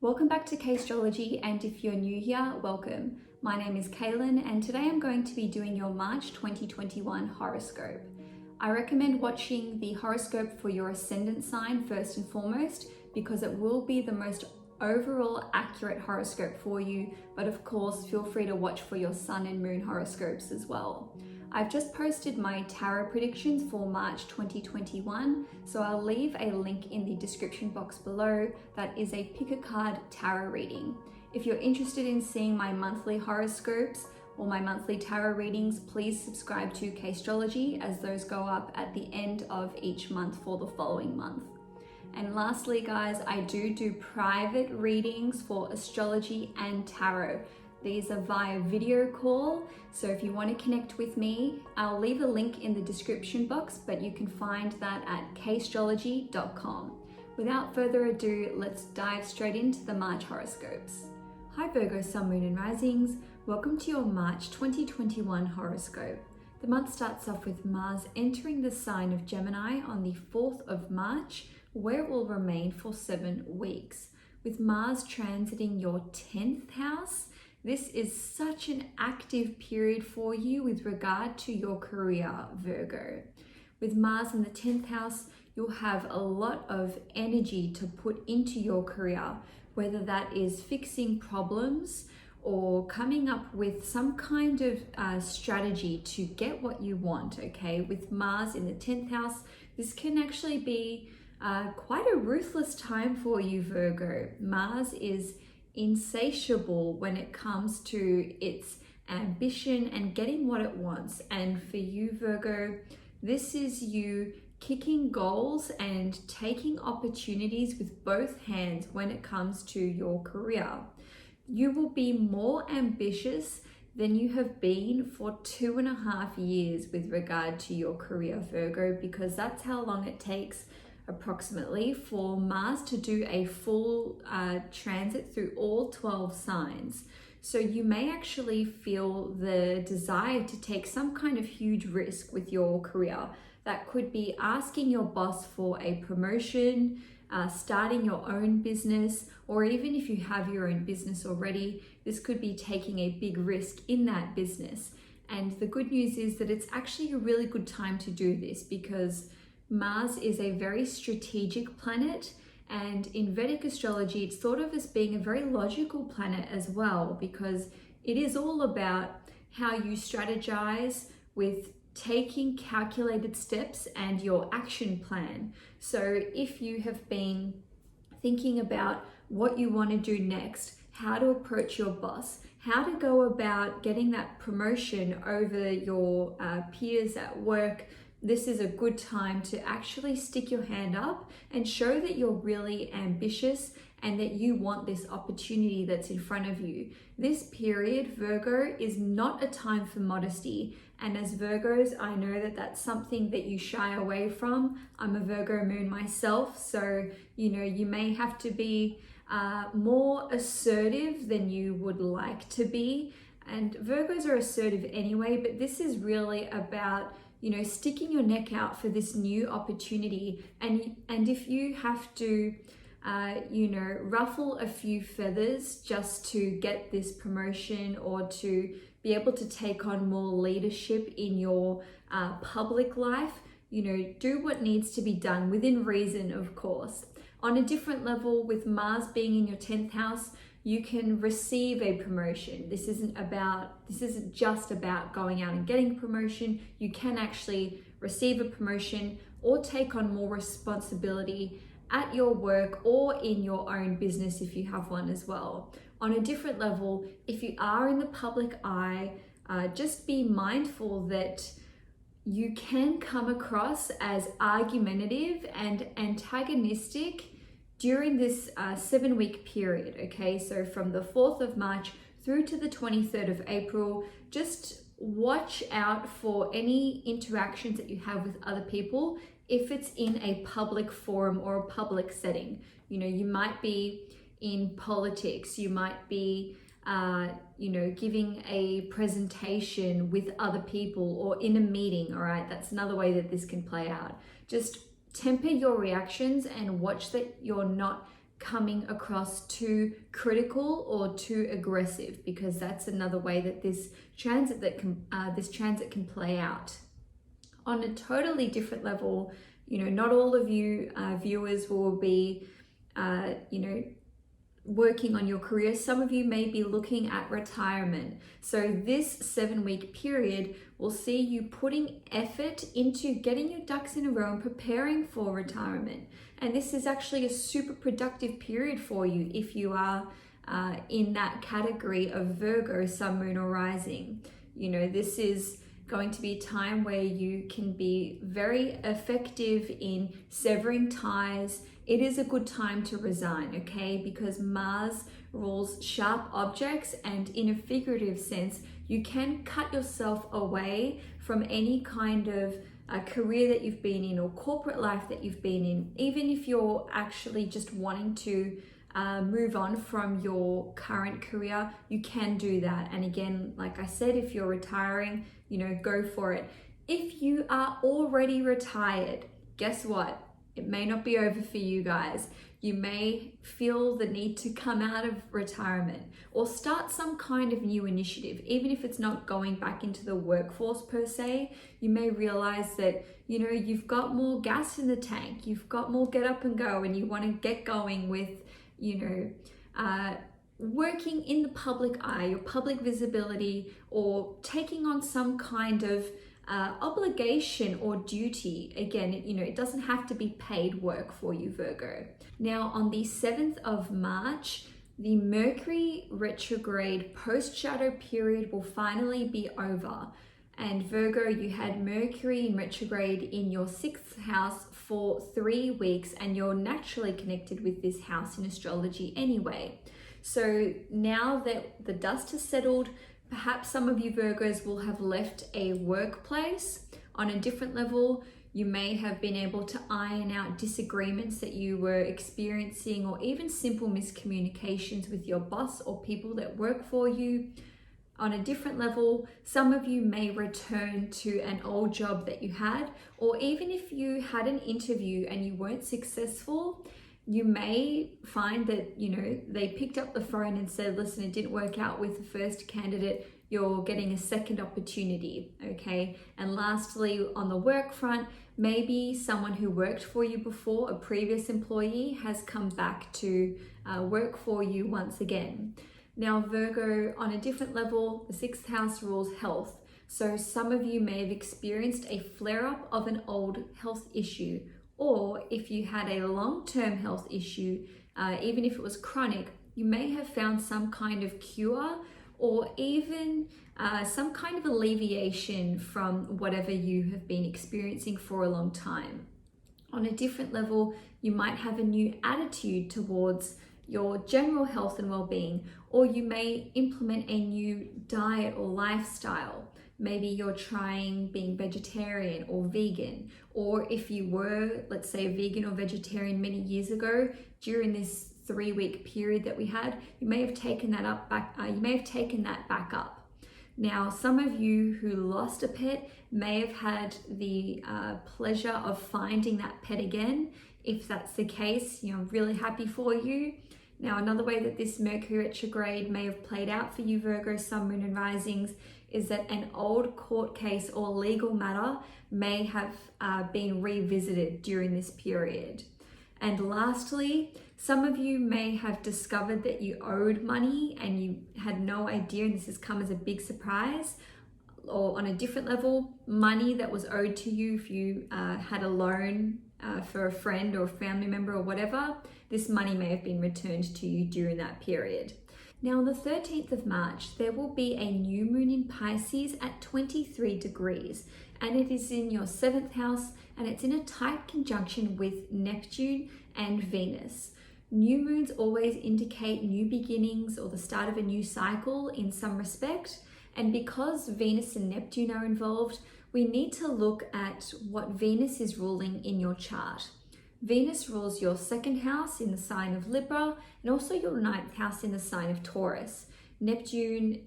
Welcome back to CAISTROLOGY, and if you're new here, welcome. My name is Cailin, and today I'm going to be doing your March 2021 horoscope. I recommend watching the horoscope for your ascendant sign first and foremost, because it will be the most overall accurate horoscope for you, but of course feel free to watch for your sun and moon horoscopes as well. I've just posted my tarot predictions for March 2021, so I'll leave a link in the description box below. That is a pick a card tarot reading. If you're interested in seeing my monthly horoscopes or my monthly tarot readings, please subscribe to CAISTROLOGY, as those go up at the end of each month for the following month. And lastly, guys, I do private readings for astrology and tarot. These are via video call, so if you want to connect with me, I'll leave a link in the description box, but you can find that at caistrology.com. Without further ado, let's dive straight into the March horoscopes. Hi Virgo, Sun, Moon and Risings. Welcome to your March 2021 horoscope. The month starts off with Mars entering the sign of Gemini on the 4th of March, where it will remain for 7 weeks. With Mars transiting your 10th house, this is such an active period for you with regard to your career, Virgo. With Mars in the 10th house, you'll have a lot of energy to put into your career, whether that is fixing problems or coming up with some kind of strategy to get what you want, okay? With Mars in the 10th house, this can actually be quite a ruthless time for you, Virgo. Mars is insatiable when it comes to its ambition and getting what it wants. And for you, Virgo, this is you kicking goals and taking opportunities with both hands when it comes to your career. You will be more ambitious than you have been for 2.5 years with regard to your career, Virgo, because that's how long it takes approximately for Mars to do a full transit through all 12 signs. So you may actually feel the desire to take some kind of huge risk with your career. That could be asking your boss for a promotion, starting your own business, or even if you have your own business already, this could be taking a big risk in that business. And the good news is that it's actually a really good time to do this, because Mars is a very strategic planet, and in Vedic astrology it's thought of as being a very logical planet as well, because it is all about how you strategize with taking calculated steps and your action plan. So if you have been thinking about what you want to do next, how to approach your boss, how to go about getting that promotion over your peers at work, this is a good time to actually stick your hand up and show that you're really ambitious and that you want this opportunity that's in front of you. This period, Virgo, is not a time for modesty. And as Virgos, I know that that's something that you shy away from. I'm a Virgo moon myself, so you may have to be more assertive than you would like to be. And Virgos are assertive anyway, but this is really about sticking your neck out for this new opportunity. And if you have to, ruffle a few feathers just to get this promotion or to be able to take on more leadership in your public life, do what needs to be done within reason, of course. On a different level, with Mars being in your 10th house, you can receive a promotion. This isn't just about going out and getting a promotion. You can actually receive a promotion or take on more responsibility at your work or in your own business if you have one as well. On a different level, if you are in the public eye, just be mindful that you can come across as argumentative and antagonistic during this 7-week period, okay? So from the 4th of March through to the 23rd of April, just watch out for any interactions that you have with other people if it's in a public forum or a public setting. You might be in politics, you might be giving a presentation with other people or in a meeting, all right? That's another way that this can play out. Just temper your reactions and watch that you're not coming across too critical or too aggressive, because that's another way that this transit can play out. On a totally different level, not all of you viewers will be working on your career. Some of you may be looking at retirement. So this 7-week period will see you putting effort into getting your ducks in a row and preparing for retirement. And this is actually a super productive period for you if you are in that category of Virgo, Sun, Moon, or Rising. This is going to be a time where you can be very effective in severing ties. It is a good time to resign, okay? Because Mars rules sharp objects, and in a figurative sense, you can cut yourself away from any kind of career that you've been in or corporate life that you've been in, even if you're actually just wanting to move on from your current career. You can do that. And again, like I said, if you're retiring, go for it. If you are already retired, guess what? It may not be over for you guys. You may feel the need to come out of retirement or start some kind of new initiative. Even if it's not going back into the workforce per se, you may realize that, you've got more gas in the tank, you've got more get up and go, and you want to get going with, working in the public eye, your public visibility, or taking on some kind of obligation or duty. Again, it doesn't have to be paid work for you, Virgo. Now, on the 7th of March, the Mercury retrograde post-shadow period will finally be over. And Virgo, you had Mercury in retrograde in your 6th house for 3 weeks, and you're naturally connected with this house in astrology anyway. So now that the dust has settled, perhaps some of you Virgos will have left a workplace. On a different level, you may have been able to iron out disagreements that you were experiencing, or even simple miscommunications with your boss or people that work for you. On a different level, some of you may return to an old job that you had, or even if you had an interview and you weren't successful, you may find that, they picked up the phone and said, listen, it didn't work out with the first candidate, you're getting a second opportunity, okay? And lastly, on the work front, maybe someone who worked for you before, a previous employee, has come back to work for you once again. Now, Virgo, on a different level, the 6th house rules health. So some of you may have experienced a flare-up of an old health issue, or if you had a long-term health issue, even if it was chronic, you may have found some kind of cure, or even some kind of alleviation from whatever you have been experiencing for a long time. On a different level, you might have a new attitude towards your general health and well-being, or you may implement a new diet or lifestyle. Maybe you're trying being vegetarian or vegan, or if you were, let's say, vegan or vegetarian many years ago, during this 3-week period that we had, you may have taken that back up. Now, some of you who lost a pet may have had the pleasure of finding that pet again. If that's the case, I'm really happy for you. Now, another way that this Mercury retrograde may have played out for you, Virgo, Sun, Moon, and Risings, is that an old court case or legal matter may have been revisited during this period. And lastly, some of you may have discovered that you owed money and you had no idea, and this has come as a big surprise. Or on a different level, money that was owed to you if you had a loan for a friend or a family member or whatever, this money may have been returned to you during that period. Now, on the 13th of March, there will be a new moon in Pisces at 23 degrees, and it is in your 7th house, and it's in a tight conjunction with Neptune and Venus. New moons always indicate new beginnings or the start of a new cycle in some respect, and because Venus and Neptune are involved, we need to look at what Venus is ruling in your chart. Venus rules your 2nd house in the sign of Libra, and also your 9th house in the sign of Taurus. Neptune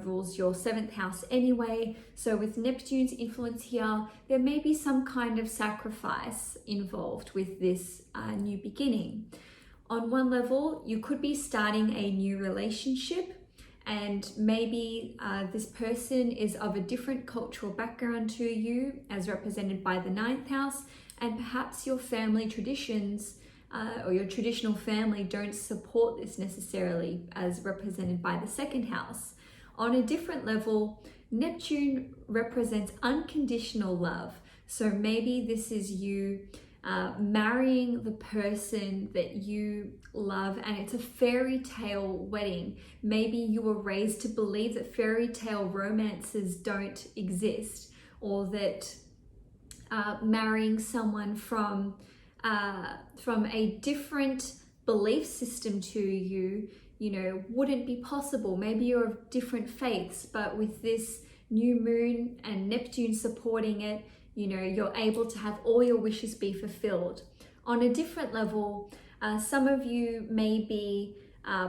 rules your 7th house anyway, so with Neptune's influence here, there may be some kind of sacrifice involved with this new beginning. On one level, you could be starting a new relationship, and maybe this person is of a different cultural background to you, as represented by the 9th house, and perhaps your family traditions or your traditional family don't support this necessarily, as represented by the 2nd house. On a different level, Neptune represents unconditional love. So maybe this is you marrying the person that you love, and it's a fairy tale wedding. Maybe you were raised to believe that fairy tale romances don't exist, or that marrying someone from a different belief system to you, wouldn't be possible. Maybe you're of different faiths, but with this new moon and Neptune supporting it, you're able to have all your wishes be fulfilled. On a different level, some of you may be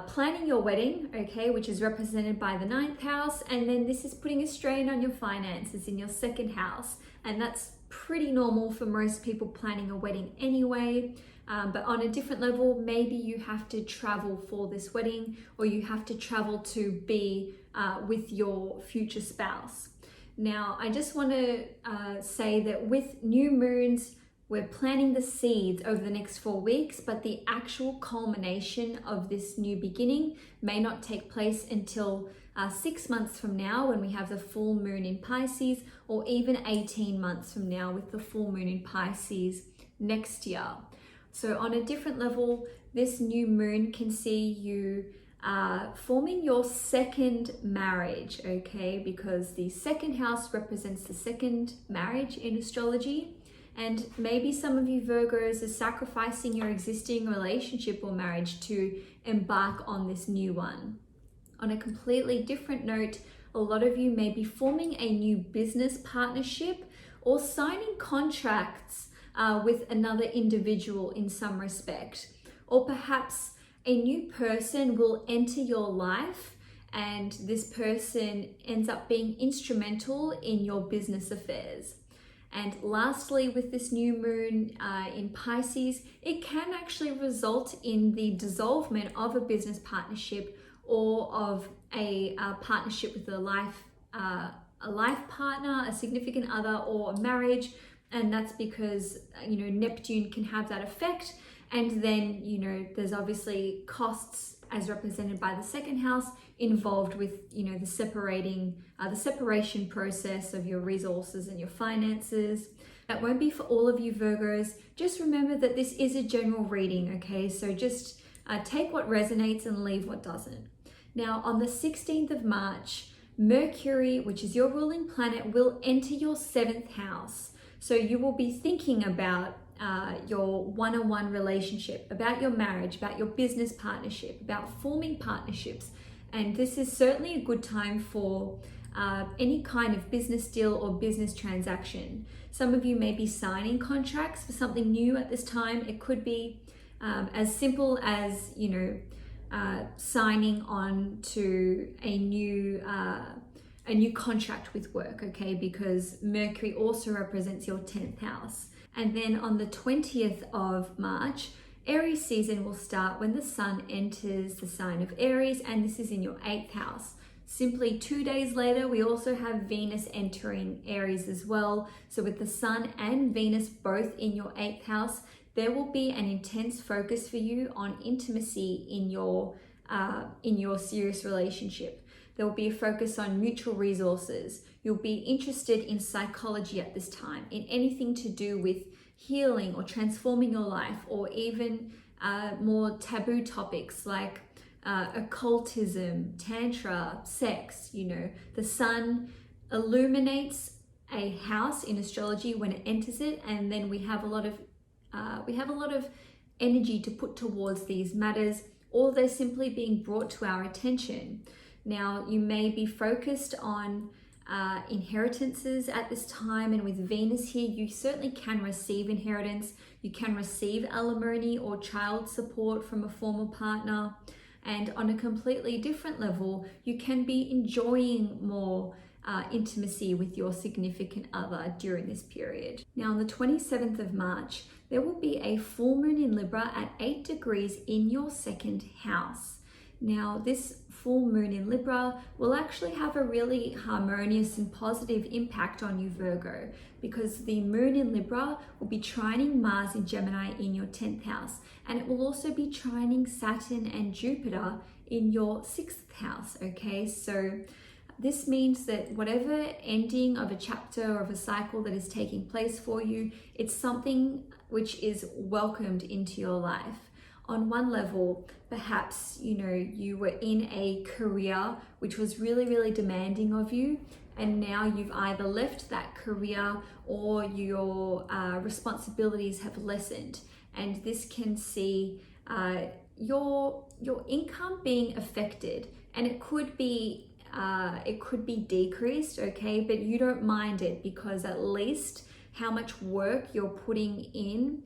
planning your wedding, okay, which is represented by the 9th house, and then this is putting a strain on your finances in your 2nd house, and that's pretty normal for most people planning a wedding anyway. But on a different level, maybe you have to travel for this wedding, or you have to travel to be with your future spouse. Now, I just want to say that with new moons, we're planting the seeds over the next 4 weeks, but the actual culmination of this new beginning may not take place until 6 months from now, when we have the full moon in Pisces, or even 18 months from now with the full moon in Pisces next year. So on a different level, this new moon can see you forming your 2nd marriage, okay? Because the 2nd house represents the 2nd marriage in astrology. And maybe some of you Virgos are sacrificing your existing relationship or marriage to embark on this new one. On a completely different note, a lot of you may be forming a new business partnership or signing contracts with another individual in some respect. Or perhaps a new person will enter your life, and this person ends up being instrumental in your business affairs. And lastly, with this new moon in Pisces, it can actually result in the dissolvement of a business partnership or of a partnership with a life partner, a significant other, or a marriage. And that's because, Neptune can have that effect. And then, there's obviously costs, as represented by the 2nd house, involved with, the separation process of your resources and your finances. That won't be for all of you Virgos. Just remember that this is a general reading, okay? So just take what resonates and leave what doesn't. Now, on the 16th of March, Mercury, which is your ruling planet, will enter your 7th house. So you will be thinking about your one-on-one relationship, about your marriage, about your business partnership, about forming partnerships. And this is certainly a good time for any kind of business deal or business transaction. Some of you may be signing contracts for something new at this time. It could be as simple as, signing on to a new contract with work, okay? Because Mercury also represents your 10th house. And then on the 20th of March, Aries season will start when the sun enters the sign of Aries, and this is in your 8th house. Simply 2 days later, we also have Venus entering Aries as well. So with the sun and Venus both in your 8th house, there will be an intense focus for you on intimacy in your serious relationship. There will be a focus on mutual resources. You'll be interested in psychology at this time, in anything to do with healing or transforming your life, or even more taboo topics like occultism, tantra, sex. The sun illuminates a house in astrology when it enters it, and then we have a lot of energy to put towards these matters, or they're simply being brought to our attention. Now, you may be focused on inheritances at this time, and with Venus here, you certainly can receive inheritance. You can receive alimony or child support from a former partner. And on a completely different level, you can be enjoying more intimacy with your significant other during this period. Now on the 27th of March, there will be a full moon in Libra at 8 degrees in your second house. Now this full moon in Libra will actually have a really harmonious and positive impact on you, Virgo, because the moon in Libra will be trining Mars in Gemini in your 10th house, and it will also be trining Saturn and Jupiter in your 6th house, okay? So this means that whatever ending of a chapter or of a cycle that is taking place for you, it's something which is welcomed into your life. On one level, perhaps, you were in a career which was really, really demanding of you, and now you've either left that career or your responsibilities have lessened. And this can see your income being affected, and it could be decreased, okay, but you don't mind it, because at least how much work you're putting in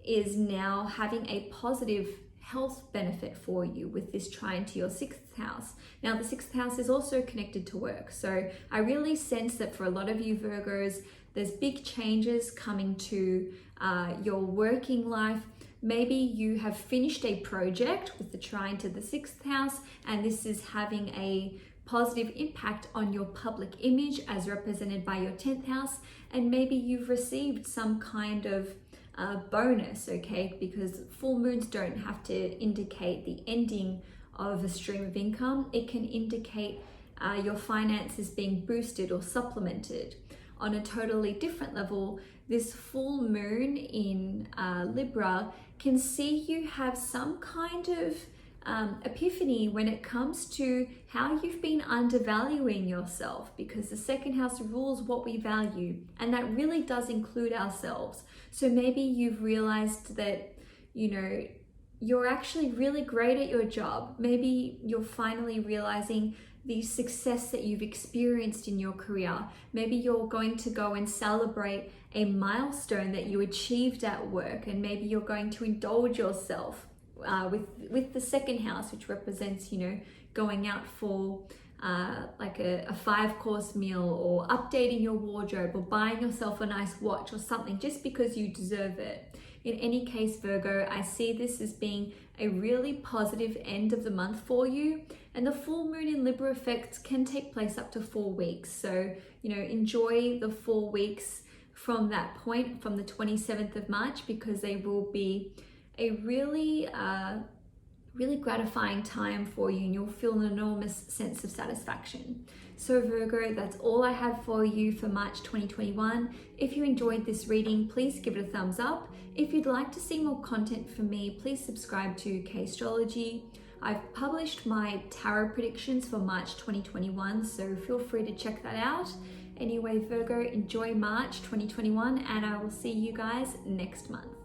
is now having a positive health benefit for you with this trine to your 6th house. Now the 6th house is also connected to work, so I really sense that for a lot of you Virgos, there's big changes coming to your working life. Maybe you have finished a project with the trine to the 6th house, and this is having a positive impact on your public image as represented by your 10th house, and maybe you've received some kind of bonus, okay, because full moons don't have to indicate the ending of a stream of income. It can indicate your finances being boosted or supplemented. On a totally different level, this full moon in Libra can see you have some kind of epiphany when it comes to how you've been undervaluing yourself, because the second house rules what we value, and that really does include ourselves. So maybe you've realized that you're actually really great at your job. Maybe you're finally realizing the success that you've experienced in your career. Maybe you're going to go and celebrate a milestone that you achieved at work, and maybe you're going to indulge yourself with the second house, which represents going out for like a 5-course meal, or updating your wardrobe, or buying yourself a nice watch or something just because you deserve it. In any case, Virgo, I see this as being a really positive end of the month for you, and the full moon in Libra effects can take place up to 4 weeks. So enjoy the 4 weeks from that point, from the 27th of March, because they will be a really gratifying time for you, and you'll feel an enormous sense of satisfaction. So Virgo, that's all I have for you for March 2021. If you enjoyed this reading, please give it a thumbs up. If you'd like to see more content from me, please subscribe to CAISTROLOGY. I've published my tarot predictions for March 2021, so feel free to check that out. Anyway, Virgo, enjoy March 2021, and I will see you guys next month.